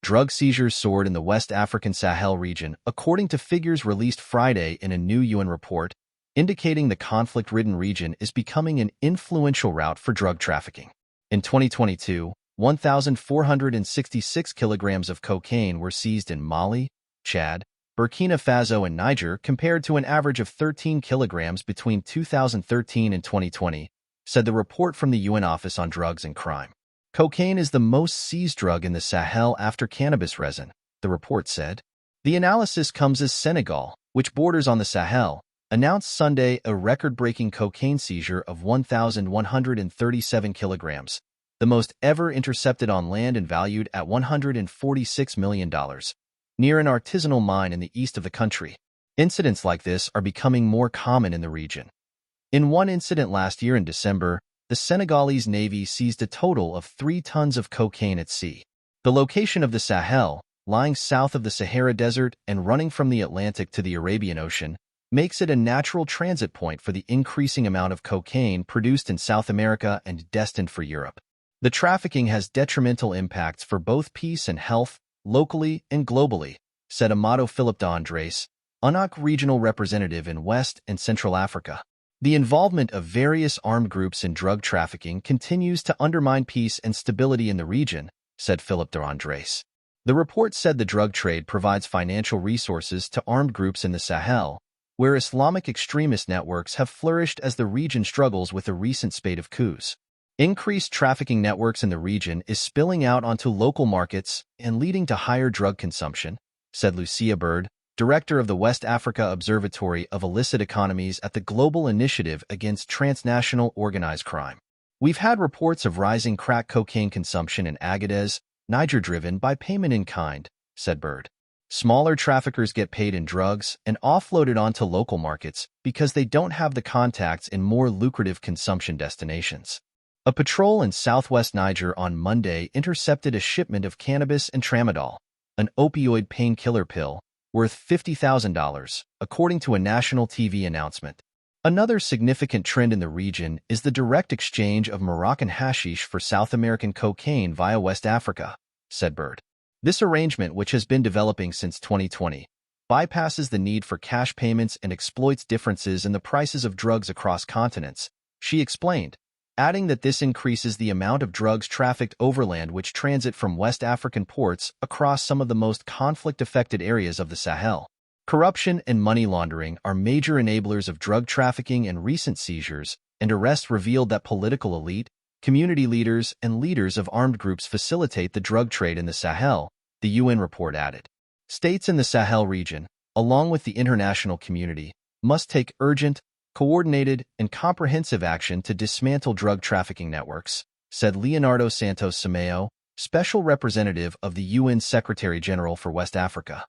drug seizures soared in the West African Sahel region, according to figures released Friday in a new UN report, indicating the conflict-ridden region is becoming an influential route for drug trafficking. In 2022, 1,466 kilograms of cocaine were seized in Mali, Chad, Burkina Faso, and Niger, compared to an average of 13 kilograms between 2013 and 2020, said the report from the UN Office on Drugs and Crime. Cocaine is the most seized drug in the Sahel after cannabis resin, the report said. The analysis comes as Senegal, which borders on the Sahel, announced Sunday a record-breaking cocaine seizure of 1,137 kilograms, the most ever intercepted on land and valued at $146 million, near an artisanal mine in the east of the country. Incidents like this are becoming more common in the region. In one incident last year in December, the Senegalese Navy seized a total of 3 tons of cocaine at sea. The location of the Sahel, lying south of the Sahara Desert and running from the Atlantic to the Arabian Ocean, makes it a natural transit point for the increasing amount of cocaine produced in South America and destined for Europe. The trafficking has detrimental impacts for both peace and health, locally and globally, said Amato Philip de Andres, UNOC regional representative in West and Central Africa. The involvement of various armed groups in drug trafficking continues to undermine peace and stability in the region, said Philip de Andres. The report said the drug trade provides financial resources to armed groups in the Sahel, where Islamic extremist networks have flourished as the region struggles with a recent spate of coups. Increased trafficking networks in the region is spilling out onto local markets and leading to higher drug consumption, said Lucia Bird, director of the West Africa Observatory of Illicit Economies at the Global Initiative Against Transnational Organized Crime. We've had reports of rising crack cocaine consumption in Agadez, Niger, driven by payment in kind, said Bird. Smaller traffickers get paid in drugs and offloaded onto local markets because they don't have the contacts in more lucrative consumption destinations. A patrol in southwest Niger on Monday intercepted a shipment of cannabis and tramadol, an opioid painkiller pill, worth $50,000, according to a national TV announcement. Another significant trend in the region is the direct exchange of Moroccan hashish for South American cocaine via West Africa, said Bird. This arrangement, which has been developing since 2020, bypasses the need for cash payments and exploits differences in the prices of drugs across continents, she explained, adding that this increases the amount of drugs trafficked overland which transit from West African ports across some of the most conflict-affected areas of the Sahel. Corruption and money laundering are major enablers of drug trafficking, and recent seizures and arrests revealed that political elite, community leaders, and leaders of armed groups facilitate the drug trade in the Sahel, the UN report added. States in the Sahel region, along with the international community, must take urgent, coordinated, and comprehensive action to dismantle drug trafficking networks, said Leonardo Santos Simeo, Special Representative of the UN Secretary-General for West Africa.